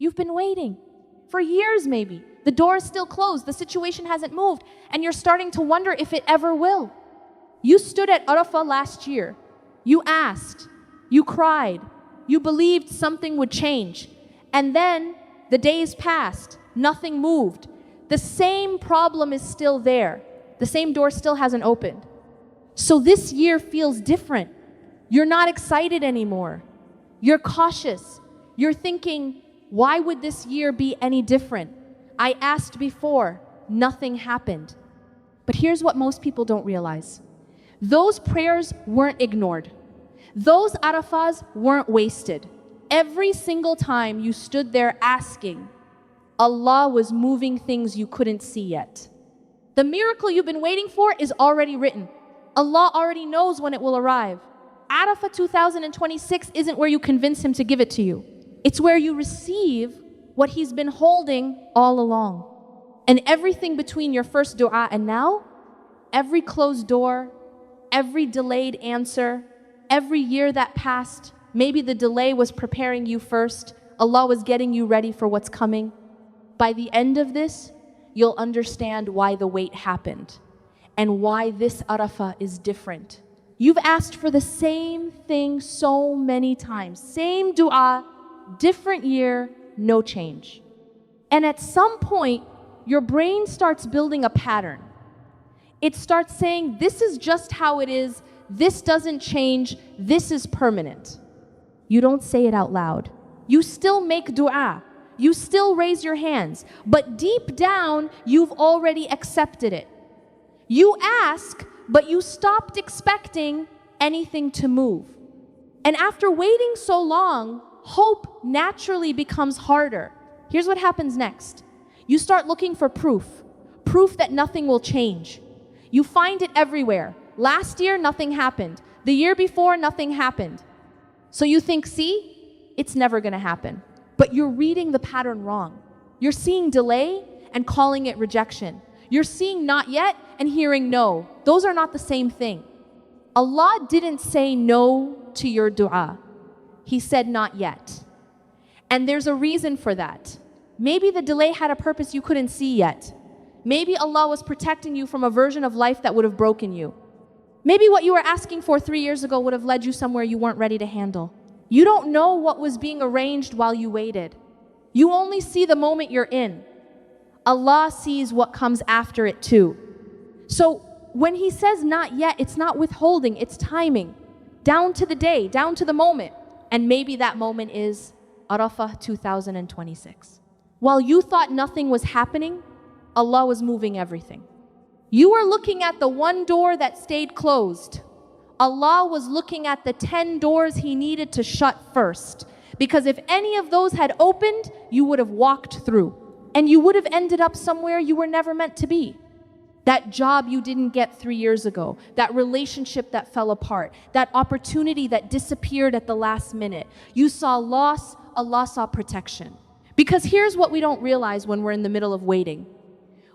You've been waiting for years maybe. The door is still closed, the situation hasn't moved, and you're starting to wonder if it ever will. You stood at Arafah last year. You asked, you cried, you believed something would change. And then the days passed, nothing moved. The same problem is still there. The same door still hasn't opened. So this year feels different. You're not excited anymore. You're cautious. You're thinking, why would this year be any different? I asked before, nothing happened. But here's what most people don't realize. Those prayers weren't ignored. Those Arafahs weren't wasted. Every single time you stood there asking, Allah was moving things you couldn't see yet. The miracle you've been waiting for is already written. Allah already knows when it will arrive. Arafah 2026 isn't where you convince Him to give it to you. It's where you receive what He's been holding all along. And everything between your first dua and now, every closed door, every delayed answer, every year that passed, maybe the delay was preparing you first, Allah was getting you ready for what's coming. By the end of this, you'll understand why the wait happened and why this Arafah is different. You've asked for the same thing so many times, same dua, different year, no change. And at some point, your brain starts building a pattern. It starts saying, this is just how it is, this doesn't change, this is permanent. You don't say it out loud. You still make dua. You still raise your hands. But deep down, you've already accepted it. You ask, but you stopped expecting anything to move. And after waiting so long, hope naturally becomes harder. Here's what happens next. You start looking for proof that nothing will change. You find it everywhere. Last year, nothing happened. The year before, nothing happened. So you think, see, it's never going to happen. But you're reading the pattern wrong. You're seeing delay and calling it rejection. You're seeing not yet and hearing no. Those are not the same thing. Allah didn't say no to your dua. He said not yet. And there's a reason for that. Maybe the delay had a purpose you couldn't see yet. Maybe Allah was protecting you from a version of life that would have broken you. Maybe what you were asking for 3 years ago would have led you somewhere you weren't ready to handle. You don't know what was being arranged while you waited. You only see the moment you're in. Allah sees what comes after it too. So when He says not yet, it's not withholding, it's timing. Down to the day, down to the moment. And maybe that moment is Arafah 2026. While you thought nothing was happening, Allah was moving everything. You were looking at the one door that stayed closed. Allah was looking at the 10 doors He needed to shut first. Because if any of those had opened, you would have walked through. And you would have ended up somewhere you were never meant to be. That job you didn't get 3 years ago, that relationship that fell apart, that opportunity that disappeared at the last minute. You saw loss, Allah saw protection. Because here's what we don't realize when we're in the middle of waiting.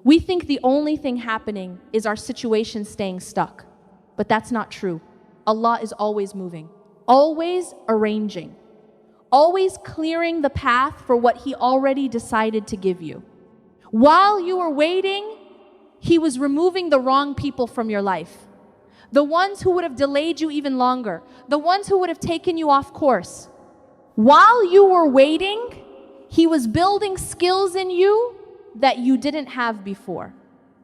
We think the only thing happening is our situation staying stuck. But that's not true. Allah is always moving, always arranging, always clearing the path for what He already decided to give you. While you were waiting, He was removing the wrong people from your life. The ones who would have delayed you even longer. The ones who would have taken you off course. While you were waiting, He was building skills in you that you didn't have before.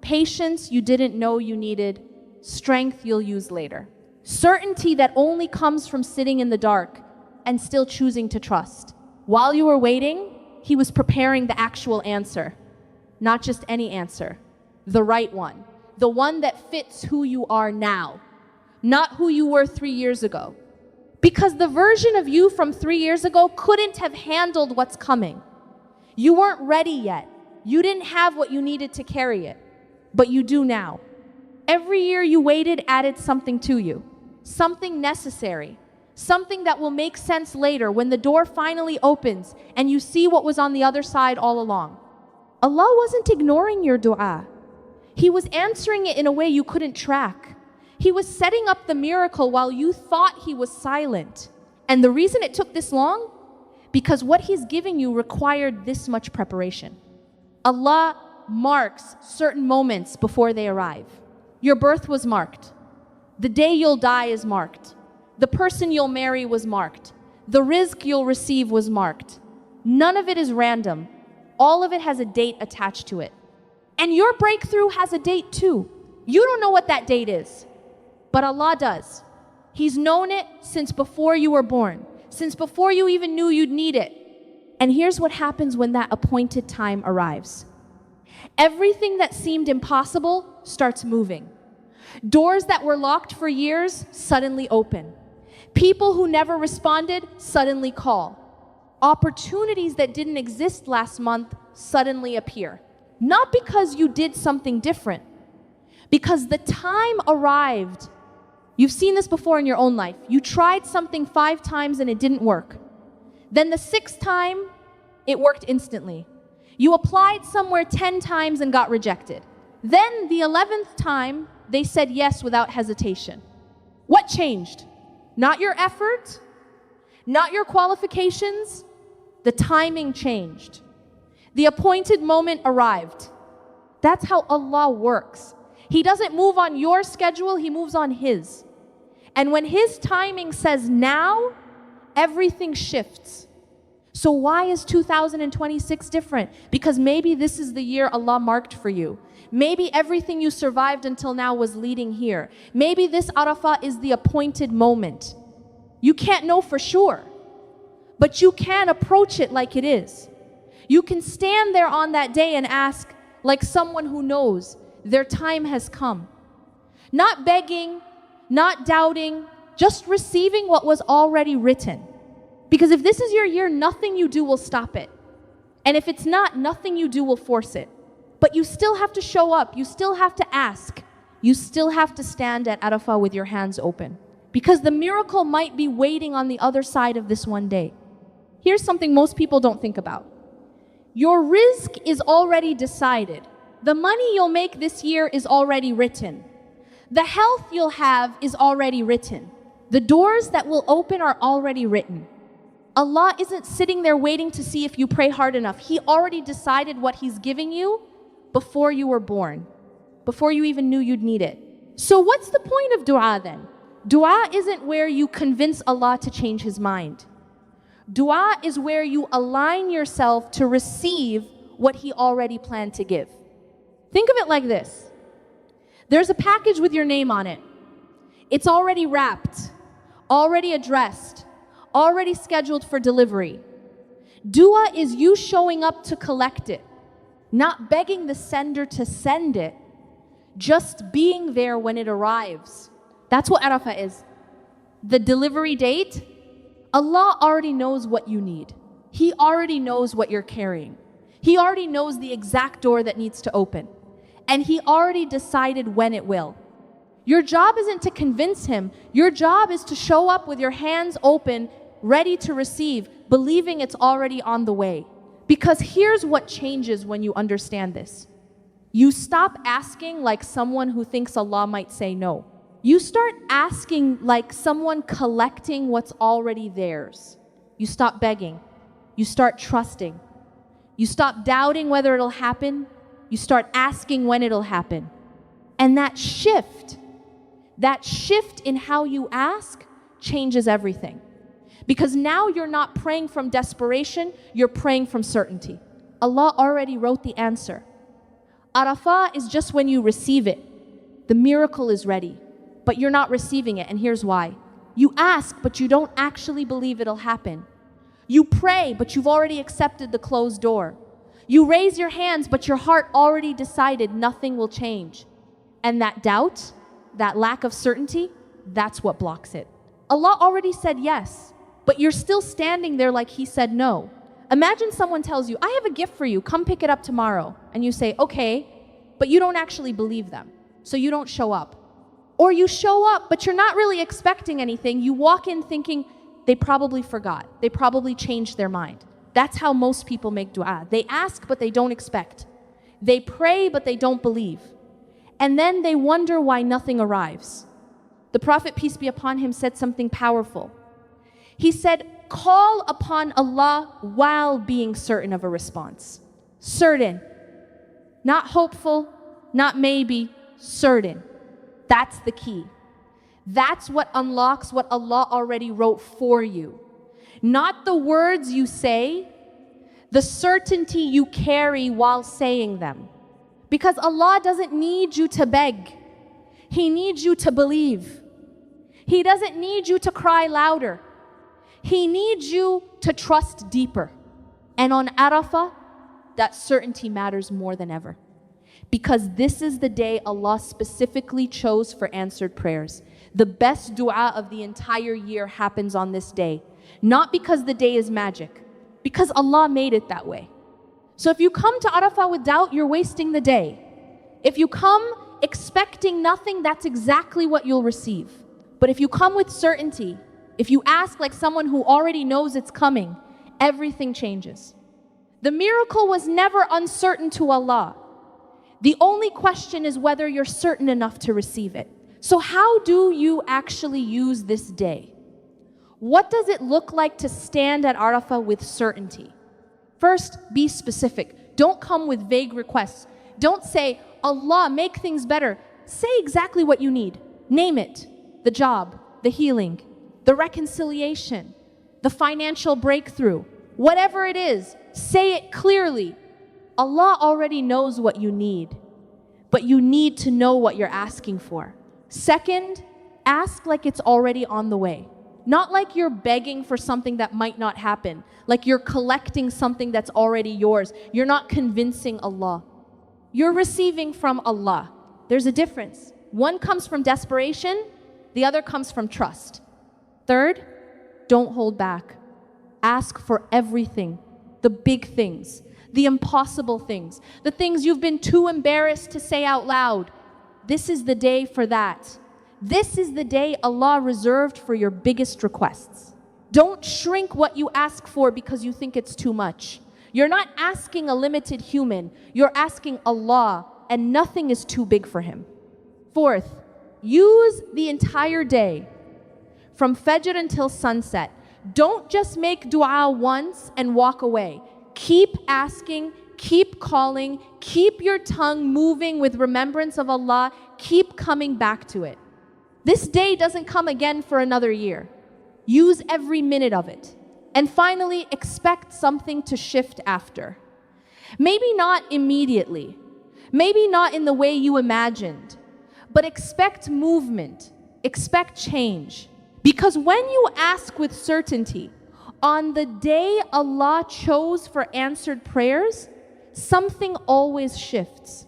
Patience you didn't know you needed. Strength you'll use later. Certainty that only comes from sitting in the dark and still choosing to trust. While you were waiting, He was preparing the actual answer. Not just any answer. The right one. The one that fits who you are now. Not who you were 3 years ago. Because the version of you from 3 years ago couldn't have handled what's coming. You weren't ready yet. You didn't have what you needed to carry it. But you do now. Every year you waited added something to you. Something necessary. Something that will make sense later when the door finally opens and you see what was on the other side all along. Allah wasn't ignoring your dua. He was answering it in a way you couldn't track. He was setting up the miracle while you thought He was silent. And the reason it took this long? because what He's giving you required this much preparation. Allah marks certain moments before they arrive. Your birth was marked. The day you'll die is marked. The person you'll marry was marked. The rizq you'll receive was marked. None of it is random. All of it has a date attached to it. And your breakthrough has a date too. You don't know what that date is, but Allah does. He's known it since before you were born, since before you even knew you'd need it. And here's what happens when that appointed time arrives. Everything that seemed impossible starts moving. Doors that were locked for years suddenly open. People who never responded suddenly call. Opportunities that didn't exist last month suddenly appear. Not because you did something different, because the time arrived. You've seen this before in your own life. You tried something 5 times and it didn't work. Then the 6th time, it worked instantly. You applied somewhere 10 times and got rejected. Then the 11th time, they said yes without hesitation. What changed? Not your effort, not your qualifications. The timing changed. The appointed moment arrived. That's how Allah works. He doesn't move on your schedule, He moves on His. And when His timing says now, everything shifts. So why is 2026 different? Because maybe this is the year Allah marked for you. Maybe everything you survived until now was leading here. Maybe this Arafah is the appointed moment. You can't know for sure, but you can approach it like it is. You can stand there on that day and ask, like someone who knows their time has come. Not begging, not doubting, just receiving what was already written. Because if this is your year, nothing you do will stop it. And if it's not, nothing you do will force it. But you still have to show up. You still have to ask. You still have to stand at Arafah with your hands open. Because the miracle might be waiting on the other side of this one day. Here's something most people don't think about. Your rizq is already decided. The money you'll make this year is already written. The health you'll have is already written. The doors that will open are already written. Allah isn't sitting there waiting to see if you pray hard enough. He already decided what He's giving you before you were born, before you even knew you'd need it. So what's the point of dua then? Dua isn't where you convince Allah to change His mind. Dua is where you align yourself to receive what He already planned to give. Think of it like this. There's a package with your name on it. It's already wrapped, already addressed, already scheduled for delivery. Dua is you showing up to collect it, not begging the sender to send it, just being there when it arrives. That's what Arafah is. The delivery date, Allah already knows what you need. He already knows what you're carrying. He already knows the exact door that needs to open. And He already decided when it will. Your job isn't to convince Him. Your job is to show up with your hands open, ready to receive, believing it's already on the way. Because here's what changes when you understand this. You stop asking like someone who thinks Allah might say no. You start asking like someone collecting what's already theirs. You stop begging. You start trusting. You stop doubting whether it'll happen. You start asking when it'll happen. And that shift in how you ask changes everything. Because now you're not praying from desperation, you're praying from certainty. Allah already wrote the answer. Arafah is just when you receive it. The miracle is ready, but you're not receiving it, and here's why. You ask, but you don't actually believe it'll happen. You pray, but you've already accepted the closed door. You raise your hands, but your heart already decided nothing will change. And that doubt, that lack of certainty, that's what blocks it. Allah already said yes, but you're still standing there like He said no. Imagine someone tells you, I have a gift for you, come pick it up tomorrow. And you say, okay, but you don't actually believe them, so you don't show up. Or you show up, but you're not really expecting anything. You walk in thinking, they probably forgot. They probably changed their mind. That's how most people make dua. They ask, but they don't expect. They pray, but they don't believe. And then they wonder why nothing arrives. The Prophet, peace be upon him, said something powerful. He said, call upon Allah while being certain of a response. Certain. Not hopeful, not maybe, certain. That's the key. That's what unlocks what Allah already wrote for you. Not the words you say, the certainty you carry while saying them. Because Allah doesn't need you to beg. He needs you to believe. He doesn't need you to cry louder. He needs you to trust deeper. And on Arafah, that certainty matters more than ever. Because this is the day Allah specifically chose for answered prayers. The best dua of the entire year happens on this day. Not because the day is magic, because Allah made it that way. So if you come to Arafah with doubt, you're wasting the day. If you come expecting nothing, that's exactly what you'll receive. But if you come with certainty, if you ask like someone who already knows it's coming, everything changes. The miracle was never uncertain to Allah. The only question is whether you're certain enough to receive it. So how do you actually use this day? What does it look like to stand at Arafah with certainty? First, be specific. Don't come with vague requests. Don't say, Allah, make things better. Say exactly what you need. Name it. The job, the healing, the reconciliation, the financial breakthrough. Whatever it is, say it clearly. Allah already knows what you need, but you need to know what you're asking for. Second, ask like it's already on the way. Not like you're begging for something that might not happen, like you're collecting something that's already yours. You're not convincing Allah. You're receiving from Allah. There's a difference. One comes from desperation, the other comes from trust. Third, don't hold back. Ask for everything, the big things, the impossible things, the things you've been too embarrassed to say out loud. This is the day for that. This is the day Allah reserved for your biggest requests. Don't shrink what you ask for because you think it's too much. You're not asking a limited human. You're asking Allah, and nothing is too big for Him. Fourth, use the entire day from Fajr until sunset. Don't just make dua once and walk away. Keep asking, keep calling, keep your tongue moving with remembrance of Allah. Keep coming back to it. This day doesn't come again for another year. Use every minute of it. And finally, expect something to shift after. Maybe not immediately. Maybe not in the way you imagined. But expect movement. Expect change. Because when you ask with certainty, on the day Allah chose for answered prayers, something always shifts.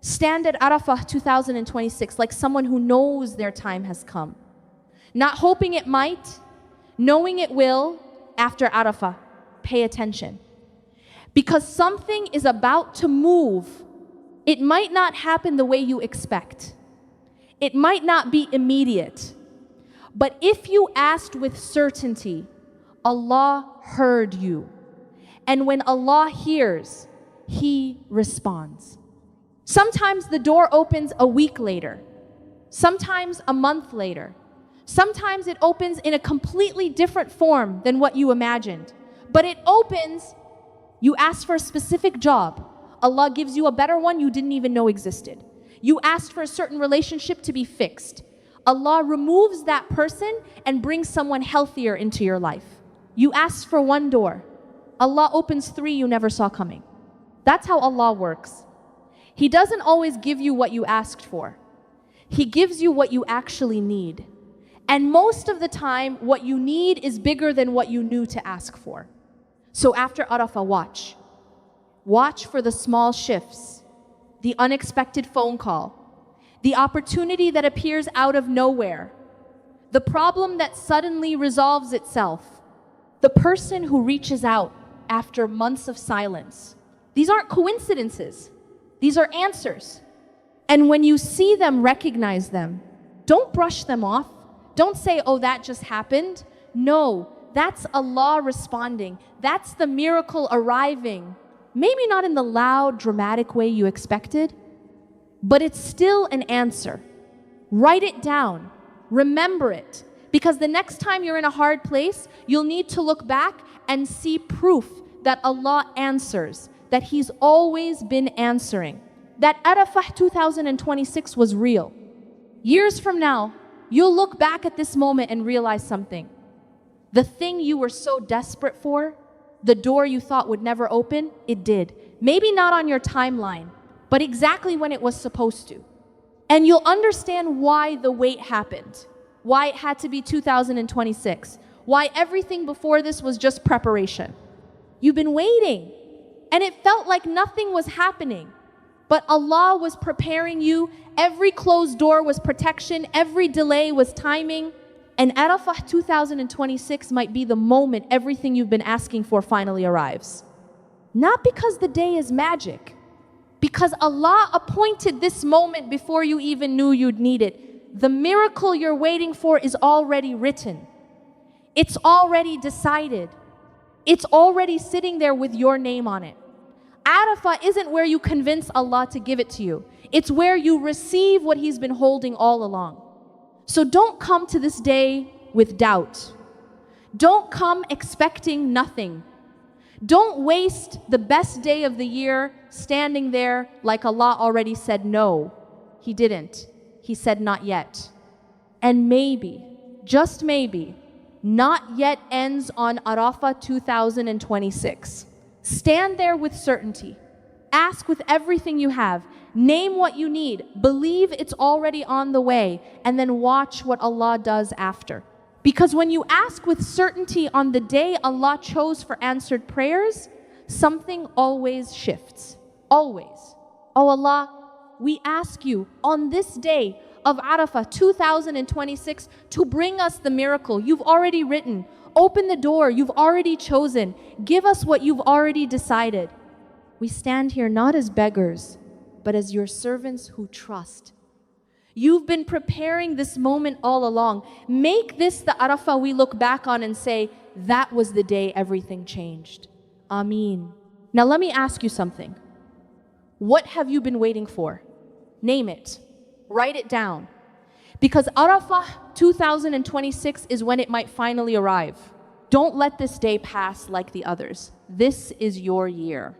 Stand at Arafah 2026 like someone who knows their time has come. Not hoping it might, knowing it will after Arafah. Pay attention. Because something is about to move. It might not happen the way you expect. It might not be immediate. But if you asked with certainty, Allah heard you. And when Allah hears, He responds. Sometimes the door opens a week later. Sometimes a month later. Sometimes it opens in a completely different form than what you imagined. But it opens, you ask for a specific job. Allah gives you a better one you didn't even know existed. You asked for a certain relationship to be fixed. Allah removes that person and brings someone healthier into your life. You asked for one door. Allah opens 3 you never saw coming. That's how Allah works. He doesn't always give you what you asked for. He gives you what you actually need. And most of the time, what you need is bigger than what you knew to ask for. So after Arafah, watch. Watch for the small shifts, the unexpected phone call, the opportunity that appears out of nowhere, the problem that suddenly resolves itself, the person who reaches out after months of silence. These aren't coincidences. These are answers. And when you see them, recognize them. Don't brush them off. Don't say, oh, that just happened. No, that's Allah responding. That's the miracle arriving. Maybe not in the loud, dramatic way you expected, but it's still an answer. Write it down. Remember it. Because the next time you're in a hard place, you'll need to look back and see proof that Allah answers, that He's always been answering. That Arafah 2026 was real. Years from now, you'll look back at this moment and realize something. The thing you were so desperate for, the door you thought would never open, it did. Maybe not on your timeline, but exactly when it was supposed to. And you'll understand why the wait happened, why it had to be 2026, why everything before this was just preparation. You've been waiting, and it felt like nothing was happening. But Allah was preparing you. Every closed door was protection. Every delay was timing. And Arafah 2026 might be the moment everything you've been asking for finally arrives. Not because the day is magic, because Allah appointed this moment before you even knew you'd need it. The miracle you're waiting for is already written. It's already decided. It's already sitting there with your name on it. Arafah isn't where you convince Allah to give it to you. It's where you receive what He's been holding all along. So don't come to this day with doubt. Don't come expecting nothing. Don't waste the best day of the year standing there like Allah already said no. He didn't. He said not yet. And maybe, just maybe, not yet ends on Arafah 2026. Stand there with certainty. Ask with everything you have. Name what you need. Believe it's already on the way. And then watch what Allah does after. Because when you ask with certainty on the day Allah chose for answered prayers, something always shifts. Always. Oh Allah, we ask you on this day of Arafah 2026 to bring us the miracle you've already written. Open the door you've already chosen. Give us what you've already decided. We stand here not as beggars, but as your servants who trust. You've been preparing this moment all along. Make this the Arafah we look back on and say, that was the day everything changed. Ameen. Now let me ask you something. What have you been waiting for? Name it. Write it down. Because Arafah 2026 is when it might finally arrive. Don't let this day pass like the others. This is your year.